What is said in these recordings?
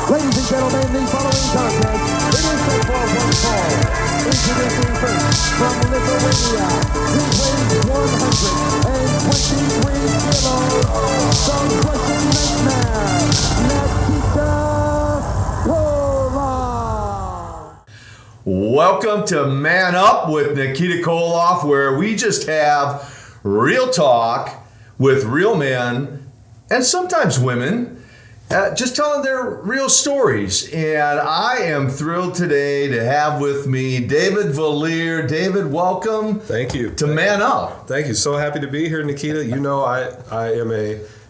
Ladies and gentlemen, the following contest, it is set for one fall. Introducing first, from Lithuania, who weighs 123 kilos, song-crushing nightmare, Nikita Koloff. Welcome to Man Up with Nikita Koloff, where we just have real talk with real men and sometimes women, just telling their real stories. And I am thrilled today to have with me David Vallier. David, welcome. Thank you. To Man Up. Thank you. So happy to be here, Nikita. You know, I am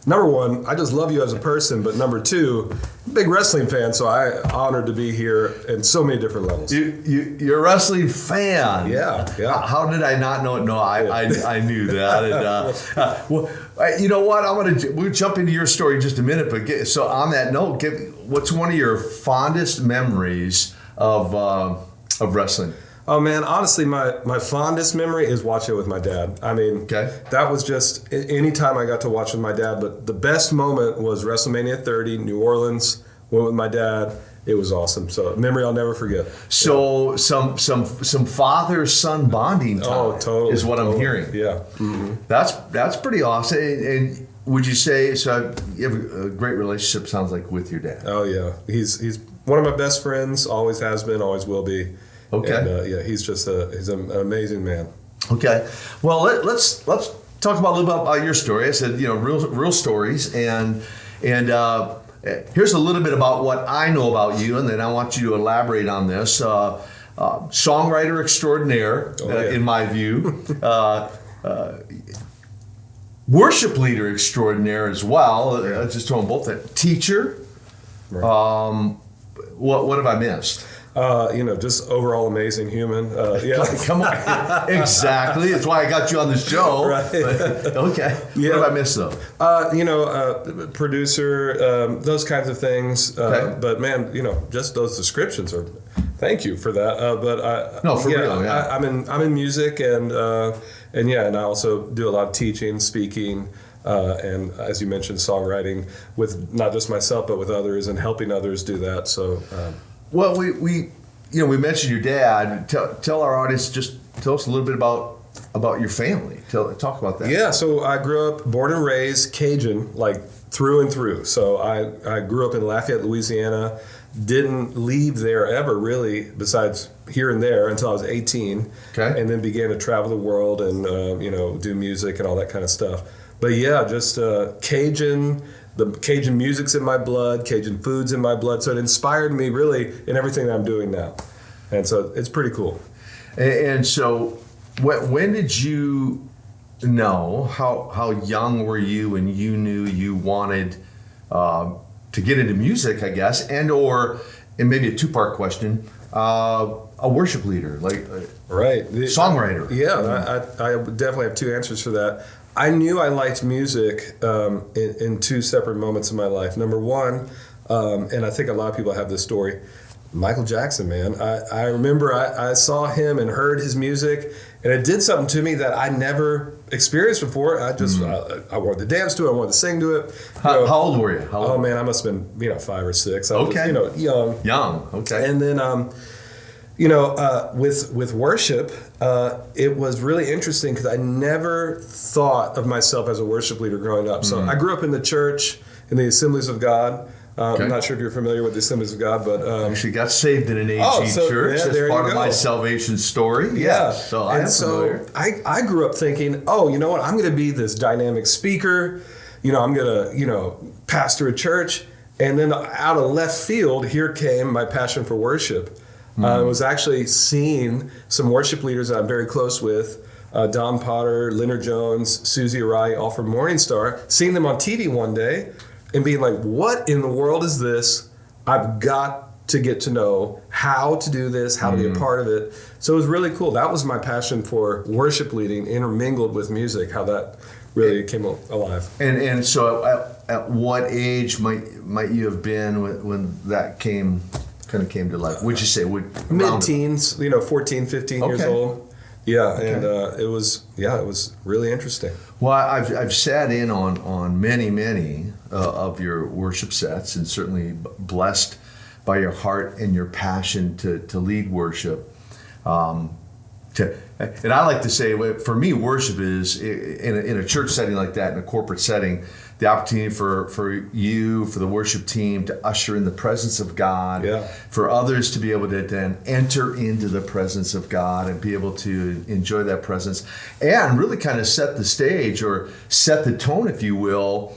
number one, I just love you as a person, but number two, big wrestling fan, so I'm honored to be here in so many different levels. You're a wrestling fan. Yeah. How did I not know it? No, I knew that. And, well, you know what? We'll jump into your story in just a minute. But so on that note, what's one of your fondest memories of wrestling? Oh man, honestly, my fondest memory is watching it with my dad. I mean, That was just any time I got to watch with my dad. But the best moment was WrestleMania 30, New Orleans. Went with my dad. It was awesome. So a memory I'll never forget. So some father-son bonding time. Oh, totally is what I'm hearing. Yeah, that's pretty awesome. And would you say so? You have a great relationship. Sounds like with your dad. Oh yeah, he's one of my best friends. Always has been. Always will be. Okay. And, he's just he's an amazing man. Okay. Well, let's talk about a little bit about your story. I said, real stories, and here's a little bit about what I know about you, and then I want you to elaborate on this. Songwriter extraordinaire, in my view. Worship leader extraordinaire as well. I just throw them both in. Teacher. Right. What have I missed? Just overall amazing human. Come on. Exactly. That's why I got you on the show. Right. Okay. Yeah. What have I missed, though? Producer, those kinds of things. Okay. But man, just those descriptions are. Thank you for that. Real. Yeah. I'm in music and I also do a lot of teaching, speaking. And as you mentioned, songwriting with not just myself but with others and helping others do that. So. Well, we mentioned your dad. Tell our audience, just tell us a little bit about your family. Talk about that. Yeah, so I grew up, born and raised Cajun, like through and through. So I grew up in Lafayette, Louisiana. Didn't leave there ever, really, besides here and there until I was 18. Okay. And then began to travel the world and do music and all that kind of stuff. But yeah, just Cajun. The Cajun music's in my blood, Cajun food's in my blood, so it inspired me really in everything that I'm doing now. And so it's pretty cool. And so when did you know, how young were you when you knew you wanted to get into music, I guess, and maybe a two-part question, a worship leader, right, songwriter? Yeah, I definitely have two answers for that. I knew I liked music in two separate moments in my life. Number one, and I think a lot of people have this story, Michael Jackson, man. I remember I saw him and heard his music, and it did something to me that I never experienced before. I just I wanted to dance to it. I wanted to sing to it. How old were you? Oh man, I must have been 5 or 6. I okay. was, young. Young. Okay. And then with worship, it was really interesting because I never thought of myself as a worship leader growing up. So I grew up in the church, in the Assemblies of God. I'm not sure if you're familiar with the Assemblies of God, but actually got saved in an AG church. Yeah, That's part of my salvation story. Yeah. So I'm familiar. I grew up thinking, oh, you know what? I'm going to be this dynamic speaker. I'm going to pastor a church. And then out of left field, here came my passion for worship. I was actually seeing some worship leaders that I'm very close with, Don Potter, Leonard Jones, Susie Arai, all from Morningstar, seeing them on TV one day and being like, what in the world is this? I've got to get to know how to do this, how to be a part of it. So it was really cool. That was my passion for worship leading, intermingled with music, how that really came alive. And so at what age might you have been when that kind of came to life? Would you say? Mid-teens, 14, 15 years old. Yeah, and it was really interesting. Well, I've sat in on many of your worship sets, and certainly blessed by your heart and your passion to lead worship. And I like to say, for me, worship is in a church setting like that, in a corporate setting, the opportunity for you, for the worship team to usher in the presence of God, for others to be able to then enter into the presence of God and be able to enjoy that presence, and really kind of set the stage or set the tone, if you will,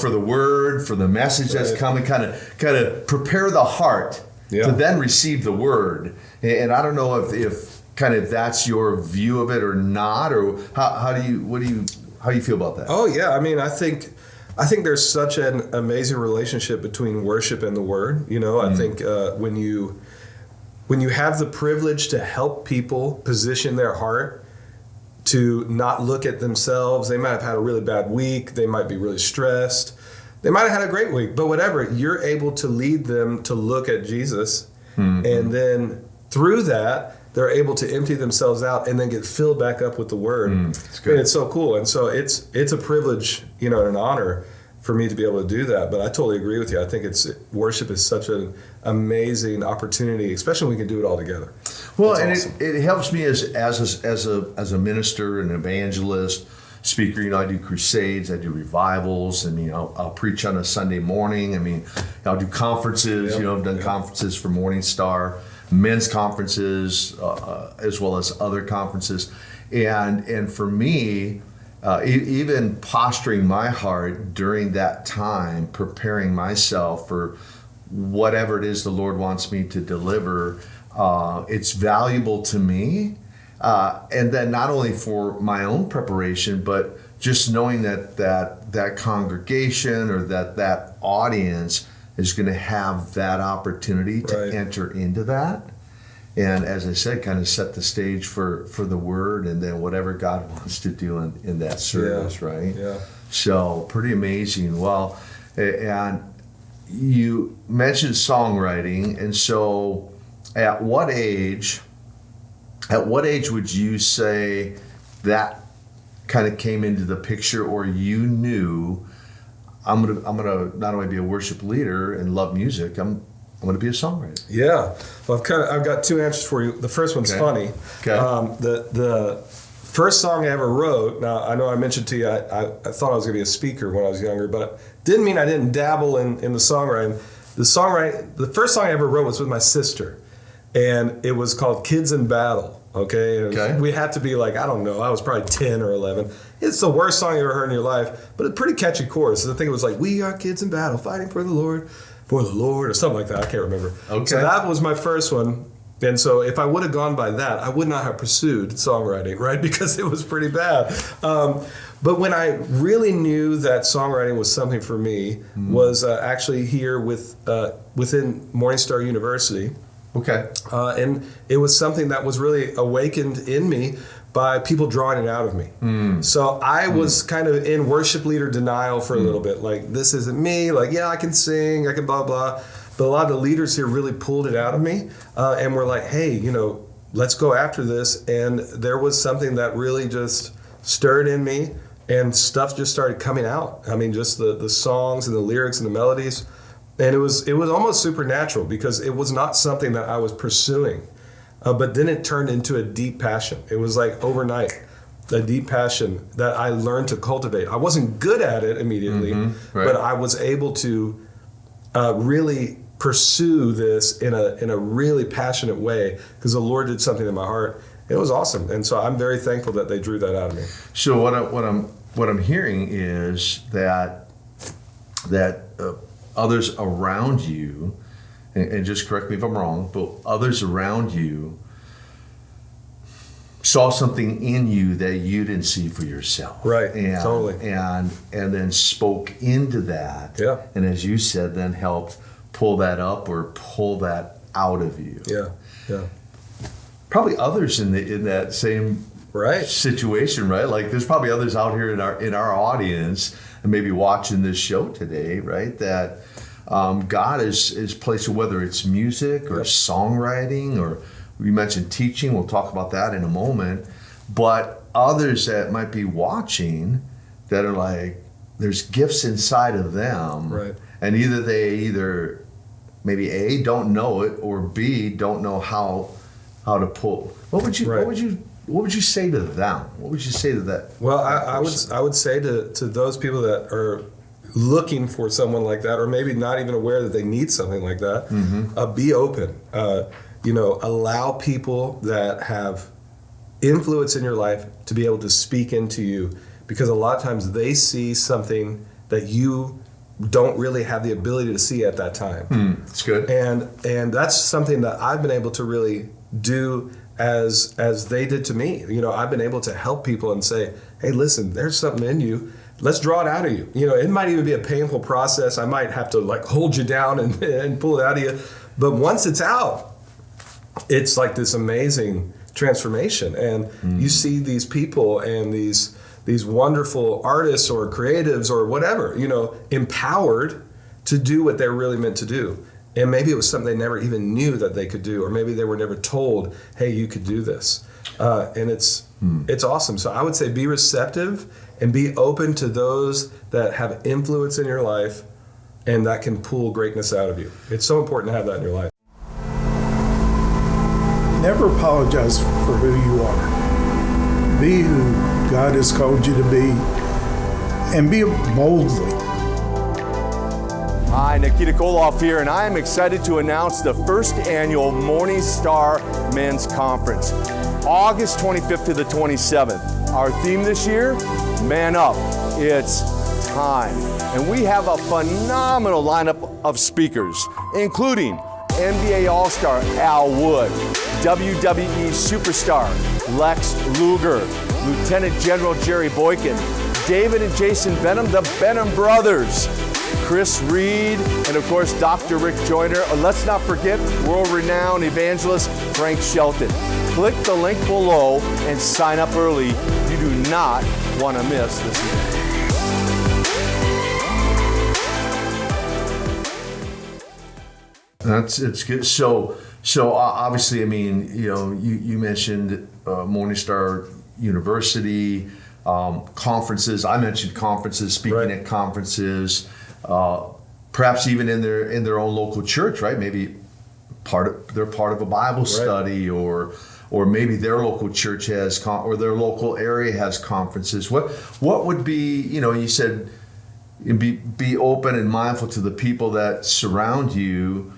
for the word, for the message that's coming, kind of prepare the heart to then receive the word. And I don't know if kind of that's your view of it or not, or how do you feel about that? Oh yeah, I mean, I think there's such an amazing relationship between worship and the word. I think when you have the privilege to help people position their heart to not look at themselves, they might have had a really bad week, they might be really stressed, they might have had a great week, but whatever, you're able to lead them to look at Jesus, and then through that, they're able to empty themselves out and then get filled back up with the word. It's good. It's so cool. And so it's a privilege, and an honor for me to be able to do that. But I totally agree with you. I think worship is such an amazing opportunity, especially when we can do it all together. Well, It's and awesome. it helps me as a minister, an evangelist, speaker. I do crusades, I do revivals. I'll preach on a Sunday morning. I'll do conferences. I've done conferences for Morningstar, men's conferences, as well as other conferences. And for me, even posturing my heart during that time, preparing myself for whatever it is the Lord wants me to deliver, it's valuable to me. And then not only for my own preparation, but just knowing that congregation or that audience is going to have that opportunity to enter into that. And as I said, kind of set the stage for the word, and then whatever God wants to do in that service, right? Yeah. So pretty amazing. Well, and you mentioned songwriting, and so at what age would you say that kind of came into the picture, or you knew I'm gonna not only be a worship leader and love music, I'm gonna be a songwriter? Yeah. Well, I've got two answers for you. The first one's funny. Okay. The first song I ever wrote. Now I know I mentioned to you I thought I was gonna be a speaker when I was younger, but didn't mean I didn't dabble in the songwriting. The first song I ever wrote was with my sister, and it was called "Kids in Battle." Okay. We had to be like, I don't know, I was probably 10 or 11. It's the worst song you ever heard in your life, but a pretty catchy chorus. I think it was like, "We are kids in battle, fighting for the Lord, or something like that. I can't remember. Okay. So that was my first one. And so if I would have gone by that, I would not have pursued songwriting, right? Because it was pretty bad. But when I really knew that songwriting was something for me was actually here within Morningstar University. Okay. And it was something that was really awakened in me by people drawing it out of me. So I was kind of in worship leader denial for a little bit. Like, this isn't me. Like, yeah, I can sing, I can blah, blah. But a lot of the leaders here really pulled it out of me and were like, hey, let's go after this. And there was something that really just stirred in me, and stuff just started coming out. I mean, just the songs and the lyrics and the melodies. And it was almost supernatural, because it was not something that I was pursuing. But then it turned into a deep passion. It was like overnight, a deep passion that I learned to cultivate. I wasn't good at it immediately, but I was able to really pursue this in a really passionate way, because the Lord did something in my heart. It was awesome. And so I'm very thankful that they drew that out of me. So what I'm hearing is that others around you, and just correct me if I'm wrong, but others around you saw something in you that you didn't see for yourself. Right, and, totally. And then spoke into that. Yeah. And as you said, then helped pull that up or pull that out of you. Yeah, yeah. Probably others in that same situation, right? Like, there's probably others out here in our audience and maybe watching this show today, right? That God is placed, whether it's music or songwriting, or we mentioned teaching. We'll talk about that in a moment. but others that might be watching that are like, there's gifts inside of them, Right. and either maybe A, don't know it, or B, don't know how to pull. What would you say to them? What would you say to that? Well, I would say to those people that are looking for someone like that, or maybe not even aware that they need something like that, be open. Allow people that have influence in your life to be able to speak into you, because a lot of times they see something that you don't really have the ability to see at that time. That's good. And that's something that I've been able to really do as they did to me. I've been able to help people and say, hey, listen, there's something in you. Let's draw it out of you. It might even be a painful process. I might have to hold you down and pull it out of you. But once it's out, it's like this amazing transformation. And you see these people and these wonderful artists or creatives or whatever, empowered to do what they're really meant to do. And maybe it was something they never even knew that they could do, or maybe they were never told, hey, you could do this. And it's awesome. So I would say be receptive and be open to those that have influence in your life and that can pull greatness out of you. It's so important to have that in your life. Never apologize for who you are. Be who God has called you to be, and be boldly. Hi, Nikita Koloff here, and I am excited to announce the first annual Morningstar Men's Conference, August 25th to the 27th. Our theme this year, Man Up. It's time. And we have a phenomenal lineup of speakers, including NBA All-Star Al Wood, WWE Superstar Lex Luger, Lieutenant General Jerry Boykin, David and Jason Benham, the Benham Brothers, Chris Reed, and of course Dr. Rick Joyner. Let's not forget world-renowned evangelist Frank Shelton. Click the link below and sign up early. You do not want to miss this event. It's good. So obviously, I mean, you mentioned Morningstar University, conferences. I mentioned conferences, speaking at conferences, perhaps even in their own local church, right? Maybe they're part of a Bible study, or maybe their local church has or their local area has conferences. What would be, you said be open and mindful to the people that surround you.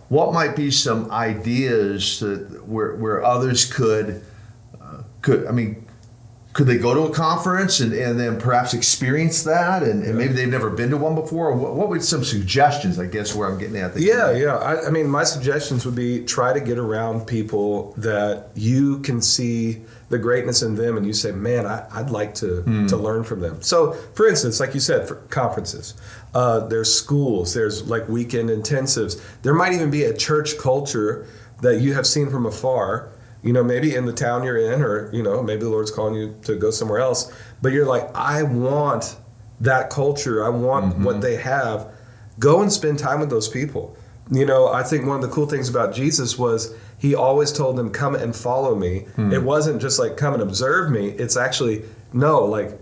What might be some ideas that where others could they go to a conference and then perhaps experience that, and maybe they've never been to one before? Or what would some suggestions, I guess, where I'm getting at? I mean, my suggestions would be try to get around people that you can see the greatness in them, and you say, man, I'd like to learn from them. So, for instance, like you said, for conferences, there's schools, there's like weekend intensives. There might even be a church culture that you have seen from afar, maybe in the town you're in, or, maybe the Lord's calling you to go somewhere else. But you're like, I want that culture. I want what they have. Go and spend time with those people. I think one of the cool things about Jesus was he always told them, come and follow me. It wasn't just like, come and observe me. It's actually, no, like,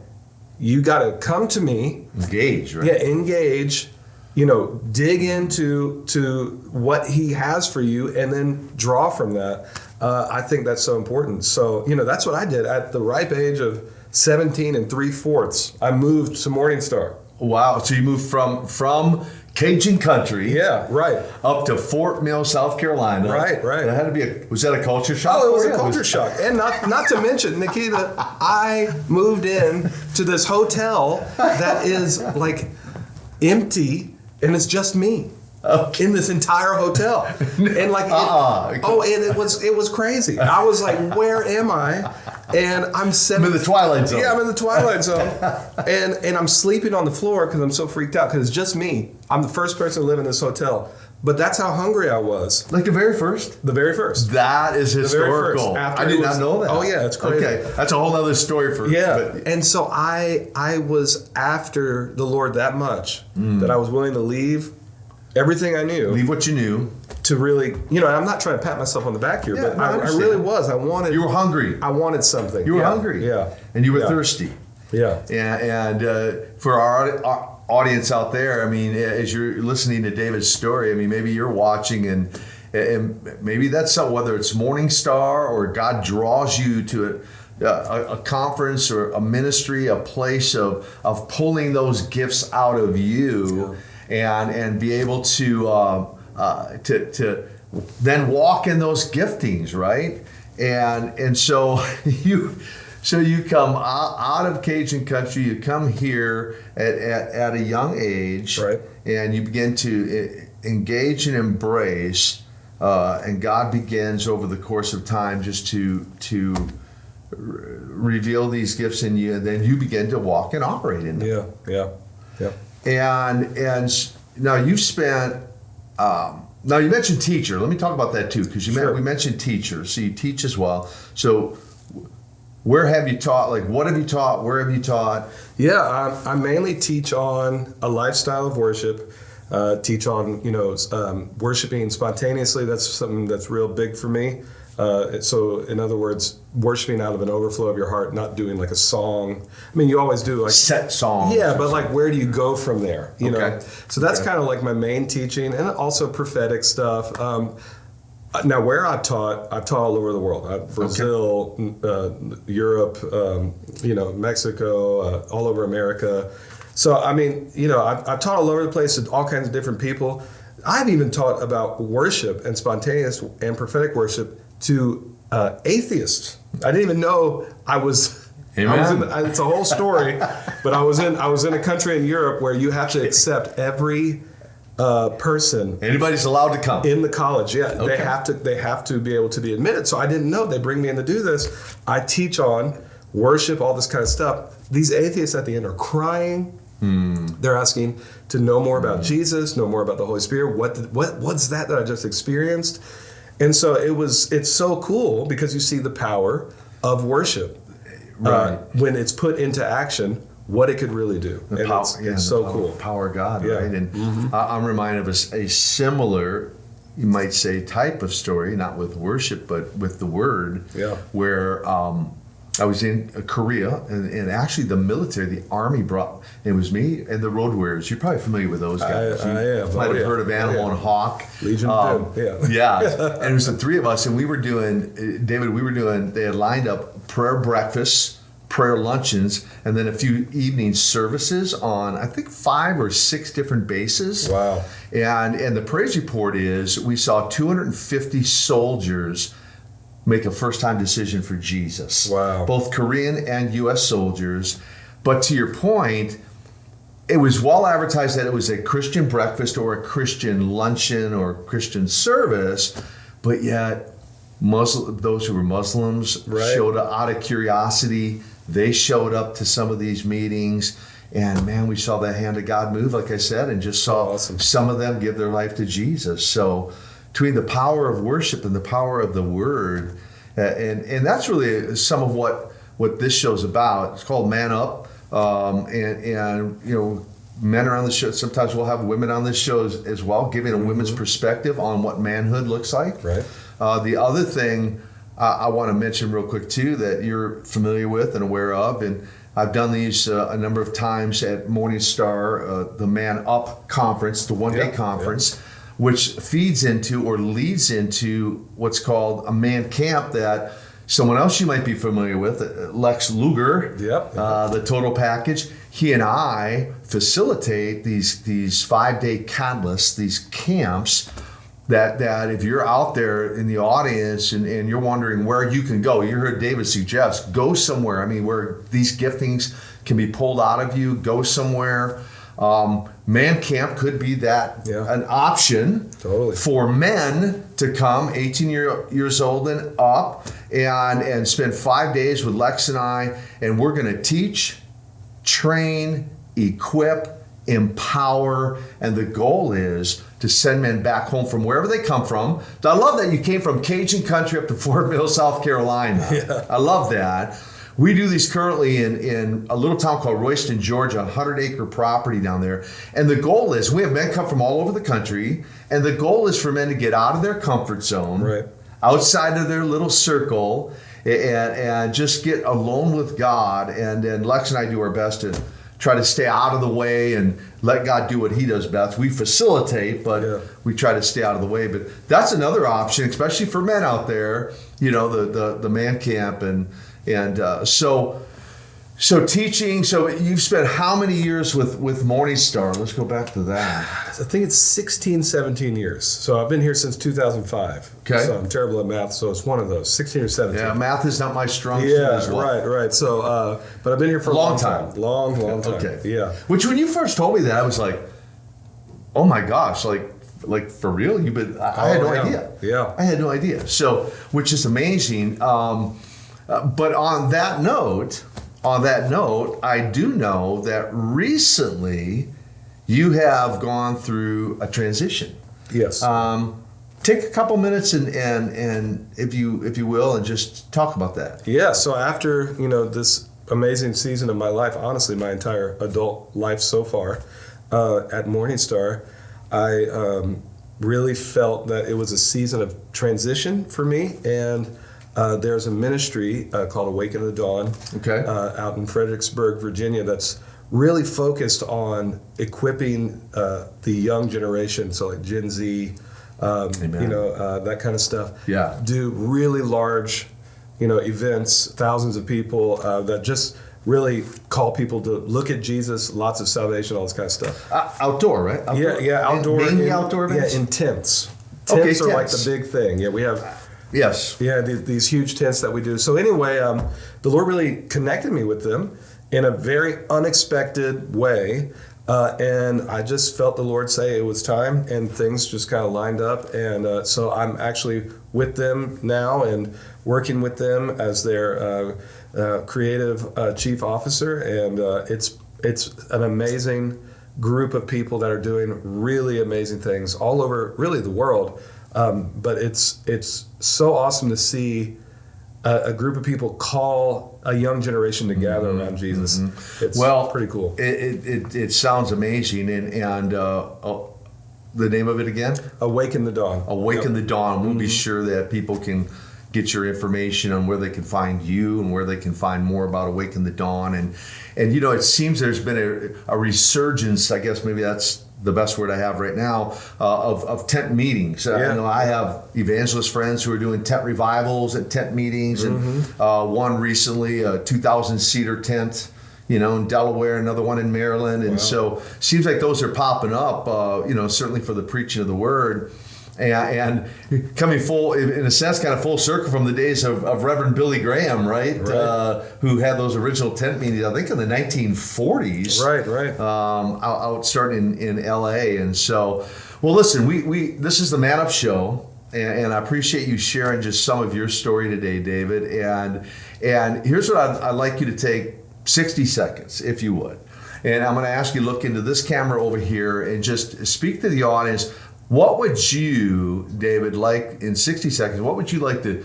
you got to come to me. Engage, right? Yeah, engage. Dig into what he has for you, and then draw from that. I think that's so important. So, that's what I did at the ripe age of 17 3/4. I moved to Morningstar. Wow. So you moved from Cajun country. Yeah, right. Up to Fort Mill, South Carolina. Right. That had to be was that a culture shock? Oh, it was a culture shock. And not to mention, Nikita, I moved in to this hotel that is like empty, and it's just me. Okay. In this entire hotel, and like, and it was crazy. I was like, where am I? And I'm in the Twilight Zone. Yeah, I'm in the Twilight Zone, and I'm sleeping on the floor because I'm so freaked out because it's just me. I'm the first person to live in this hotel, but that's how hungry I was. Like the very first. That is historical. I did not know that. Oh yeah, it's crazy. Okay, that's a whole other story for. And so I was after the Lord that much that I was willing to leave everything I knew. Leave what you knew. to really, I'm not trying to pat myself on the back here, but I really was. You were hungry. I wanted something. You were hungry. Yeah. And you were thirsty. Yeah. And for our audience out there, I mean, as you're listening to David's story, I mean, maybe you're watching and maybe that's whether it's Morningstar or God draws you to a conference or a ministry, a place of pulling those gifts out of you and be able to then walk in those giftings, right? And so you come out of Cajun country, you come here at a young age, right, and you begin to engage and embrace, and God begins over the course of time just to reveal these gifts in you, and then you begin to walk and operate in them. Yeah. And now you've spent. Now you mentioned teacher. Let me talk about that too, because we mentioned teacher. So you teach as well. So where have you taught? Like, what have you taught? Where have you taught? Yeah, I mainly teach on a lifestyle of worship. Teach on worshiping spontaneously. That's something that's real big for me. So in other words, worshiping out of an overflow of your heart, not doing like a song. I mean, you always do like set songs. Yeah, but like, where do you go from there? You know. So that's kind of like my main teaching, and also prophetic stuff. Now, where I've taught all over the world. Brazil, Europe, Mexico, all over America. So, I mean, I've taught all over the place to all kinds of different people. I've even taught about worship and spontaneous and prophetic worship to atheists. I didn't even know I was. It's a whole story, but I was in a country in Europe where you have to accept every person. Anybody's allowed to come in the college. Yeah, okay. They have to be able to be admitted. So I didn't know. They bring me in to do this. I teach on worship, all this kind of stuff. These atheists at the end are crying. They're asking to know more about Jesus, know more about the Holy Spirit. What's that I just experienced? And so it's so cool because you see the power of worship when it's put into action, what it could really do. It's so cool. Power of God, right? And I'm reminded of a similar, you might say, type of story, not with worship, but with the Word, where I was in Korea, and actually the military, the Army brought, it was me and the Road Warriors. You're probably familiar with those guys. I am. You might have heard of Animal and Hawk. Legion of Doom, yeah. And it was the three of us, and we were doing, they had lined up prayer breakfasts, prayer luncheons, and then a few evening services on, I think, 5 or 6 different bases. Wow. And the praise report is we saw 250 soldiers make a first-time decision for Jesus. Wow. Both Korean and U.S. soldiers. But to your point, it was well advertised that it was a Christian breakfast or a Christian luncheon or Christian service, but yet those who were Muslims showed up out of curiosity. They showed up to some of these meetings, and man, we saw the hand of God move, like I said, and just saw some of them give their life to Jesus. So between the power of worship and the power of the Word, and that's really some of what this show's about. It's called Man Up, and men are on the show. Sometimes we'll have women on this show as well, giving a women's perspective on what manhood looks like. Right. The other thing I want to mention real quick too that you're familiar with and aware of, and I've done these a number of times at Morningstar, the Man Up conference, the one-day conference, which feeds into or leads into what's called a man camp that someone else you might be familiar with, Lex Luger, the Total Package. He and I facilitate these 5-day catalysts, these camps that if you're out there in the audience and you're wondering where you can go, you heard David suggest, go somewhere. I mean, where these giftings can be pulled out of you, go somewhere. Man Camp could be that an option for men to come 18 years old and up and spend 5 days with Lex and I, and we're going to teach, train, equip, empower, and the goal is to send men back home from wherever they come from. I love that you came from Cajun country up to Fort Mill, South Carolina. I love that. we do these currently in a little town called Royston, Georgia, 100-acre property down there. And the goal is, we have men come from all over the country, and the goal is for men to get out of their comfort zone, Right. outside of their little circle, and just get alone with God. And Lex and I do our best to try to stay out of the way and let God do what he does best. We facilitate, but we try to stay out of the way. But that's another option, especially for men out there, the man camp. And so teaching. So you've spent how many years with Morningstar? Let's go back to that. I think it's 16, 17 years. So I've been here since 2005. Okay. So I'm terrible at math, so it's one of those, 16 or 17. Yeah, math is not my strong suit as well. Right. So, but I've been here for a long time. Long time. Okay. Yeah. Which, when you first told me that, I was like, oh my gosh, like for real? I had no idea. Yeah. I had no idea. So, which is amazing. But on that note, I do know that recently you have gone through a transition. Yes. Take a couple minutes and if you will, and just talk about that. Yeah. So after this amazing season of my life, honestly, my entire adult life so far, at Morningstar, I really felt that it was a season of transition for me. And there's a ministry called Awaken the Dawn, out in Fredericksburg, Virginia, that's really focused on equipping the young generation, so like Gen Z, that kind of stuff. Yeah. Do really large, events, thousands of people that just really call people to look at Jesus, lots of salvation, all this kind of stuff. Outdoor, right? Outdoor? Yeah, outdoor. Mainly outdoor events? Yeah, in tents. Okay, Tents are like tents. the big thing. Yeah, we have... Yes. Yeah, these huge tents that we do. So anyway, the Lord really connected me with them in a very unexpected way. And I just felt the Lord say it was time, and things just kind of lined up. And so I'm actually with them now and working with them as their creative chief officer. And it's an amazing group of people that are doing really amazing things all over really the world. But it's so awesome to see a group of people call a young generation to gather around Jesus. It's pretty cool. It sounds amazing, and the name of it again? Awaken the Dawn. Awaken the Dawn. We'll be sure that people can get your information on where they can find you and where they can find more about Awaken the Dawn. And it seems there's been a resurgence, I guess maybe that's the best word I have right now, of tent meetings. I have evangelist friends who are doing tent revivals and tent meetings, and one recently, a 2,000-seater tent, in Delaware, another one in Maryland. And so seems like those are popping up, certainly for the preaching of the word. And coming full, in a sense, kind of full circle from the days of Reverend Billy Graham, right? Who had those original tent meetings, I think in the 1940s. Right. Out starting in L.A. And so, well, listen, we this is the Man Up Show, and I appreciate you sharing just some of your story today, David. And here's what I'd like you to take 60 seconds, if you would. And I'm going to ask you to look into this camera over here and just speak to the audience. What would you, David, like in 60 seconds, what would you like to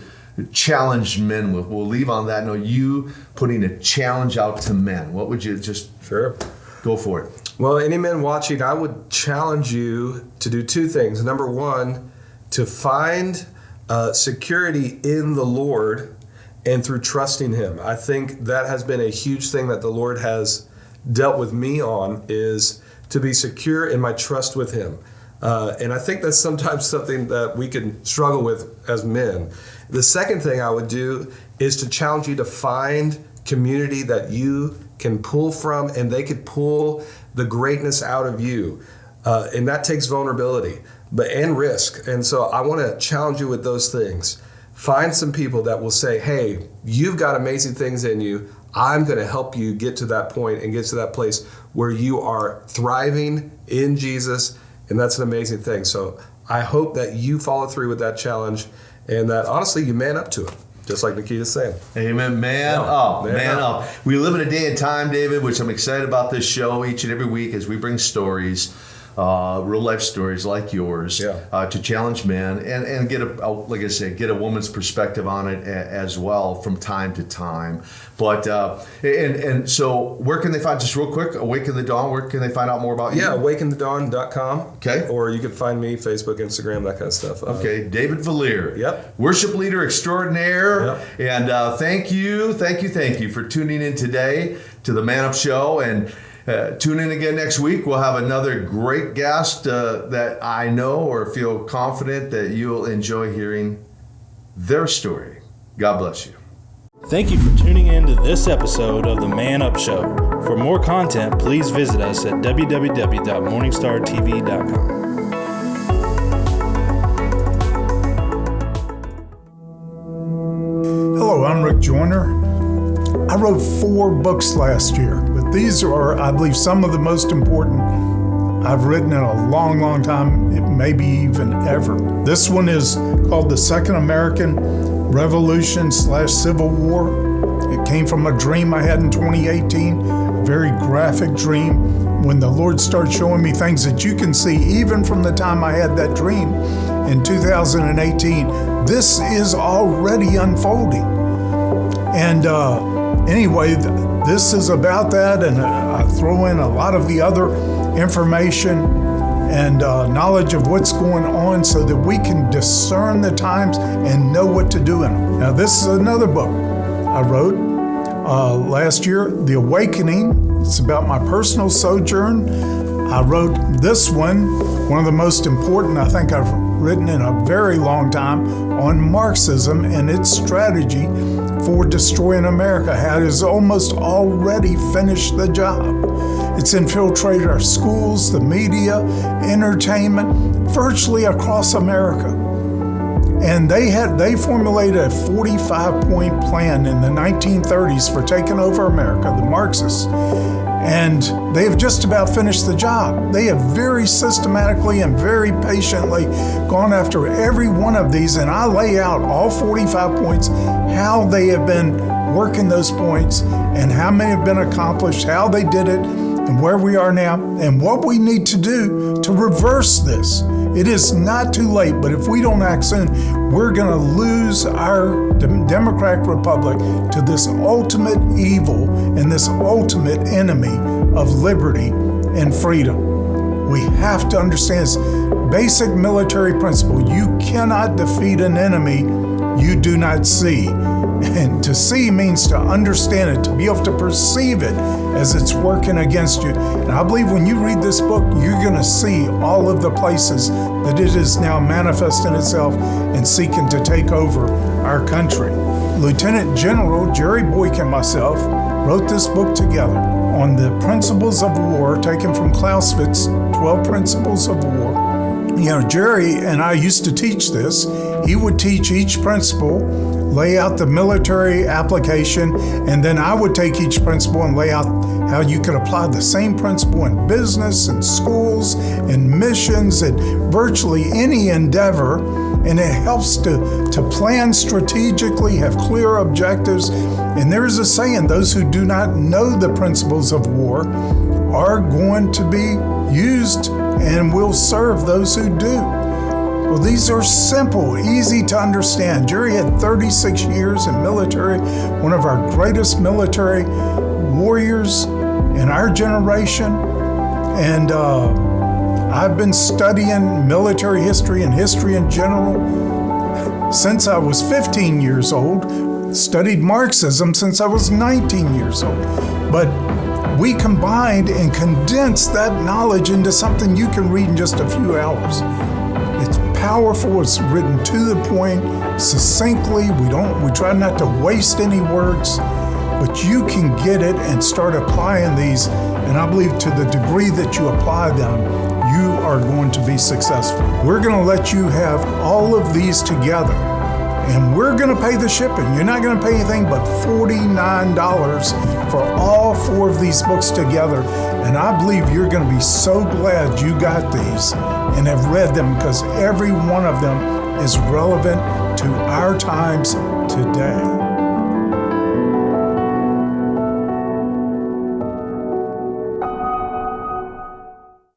challenge men with? We'll leave on that note, you putting a challenge out to men. What would you just go for it? Well, any men watching, I would challenge you to do two things. Number one, to find security in the Lord and through trusting Him. I think that has been a huge thing that the Lord has dealt with me on, is to be secure in my trust with Him. And I think that's sometimes something that we can struggle with as men. The second thing I would do is to challenge you to find community that you can pull from, and they could pull the greatness out of you. And that takes vulnerability and risk. And so I want to challenge you with those things. Find some people that will say, hey, you've got amazing things in you. I'm going to help you get to that point and get to that place where you are thriving in Jesus. And that's an amazing thing. So I hope that you follow through with that challenge, and that honestly you man up to it, just like Nikita's saying. Amen. Man up. We live in a day and time, David, which I'm excited about this show each and every week as we bring stories real life stories like yours to challenge men and get like I said, get a woman's perspective on it as well from time to time. But and so where can they find, just real quick, Awaken the Dawn, where can they find out more about you? awakenthedawn.com. Okay. Or you can find me, Facebook, Instagram, that kind of stuff. Okay, David Vallier. Yep. Worship leader extraordinaire. Yep. And thank you for tuning in today to the Man Up Show. And tune in again next week. We'll have another great guest that I know or feel confident that you'll enjoy hearing their story. God bless you. Thank you for tuning in to this episode of the Man Up Show. For more content, please visit us at www.morningstartv.com. Hello, I'm Rick Joyner. I wrote 4 books last year, but these are, I believe, some of the most important I've written in a long, long time, maybe even ever. This one is called The Second American Revolution/Civil War. It came from a dream I had in 2018, a very graphic dream, when the Lord started showing me things that you can see even from the time I had that dream in 2018. This is already unfolding. And anyway, this is about that, and I throw in a lot of the other information and knowledge of what's going on so that we can discern the times and know what to do in them. Now, this is another book I wrote last year, The Awakening. It's about my personal sojourn. I wrote this one of the most important I think I've written in a very long time, on Marxism and its strategy for destroying America, how it has almost already finished the job. It's infiltrated our schools, the media, entertainment, virtually across America. And they formulated a 45-point plan in the 1930s for taking over America, the Marxists. And they have just about finished the job. They have very systematically and very patiently gone after every one of these, and I lay out all 45 points, how they have been working those points, and how many have been accomplished, how they did it, and where we are now, and what we need to do to reverse this. It is not too late, but if we don't act soon, we're going to lose our democratic republic to this ultimate evil and this ultimate enemy of liberty and freedom. We have to understand this basic military principle. You cannot defeat an enemy you do not see. And to see means to understand it, to be able to perceive it as it's working against you. And I believe when you read this book, you're going to see all of the places that it is now manifesting itself and seeking to take over our country. Lieutenant General Jerry Boyk and myself wrote this book together on the principles of war, taken from Clausewitz's 12 Principles of War. You know, Jerry and I used to teach this. He would teach each principle, lay out the military application, and then I would take each principle and lay out how you could apply the same principle in business and schools and missions and virtually any endeavor. And it helps to plan strategically, have clear objectives. And there's a saying, those who do not know the principles of war are going to be used and will serve those who do. Well, these are simple, easy to understand. Jerry had 36 years in military, one of our greatest military warriors in our generation. And I've been studying military history and history in general since I was 15 years old, studied Marxism since I was 19 years old. But we combined and condensed that knowledge into something you can read in just a few hours. It's powerful, it's written to the point, succinctly. We try not to waste any words, but you can get it and start applying these. And I believe to the degree that you apply them, you are going to be successful. We're going to let you have all of these together, and we're going to pay the shipping. You're not going to pay anything but $49 for all 4 of these books together. And I believe you're going to be so glad you got these and have read them, because every one of them is relevant to our times today.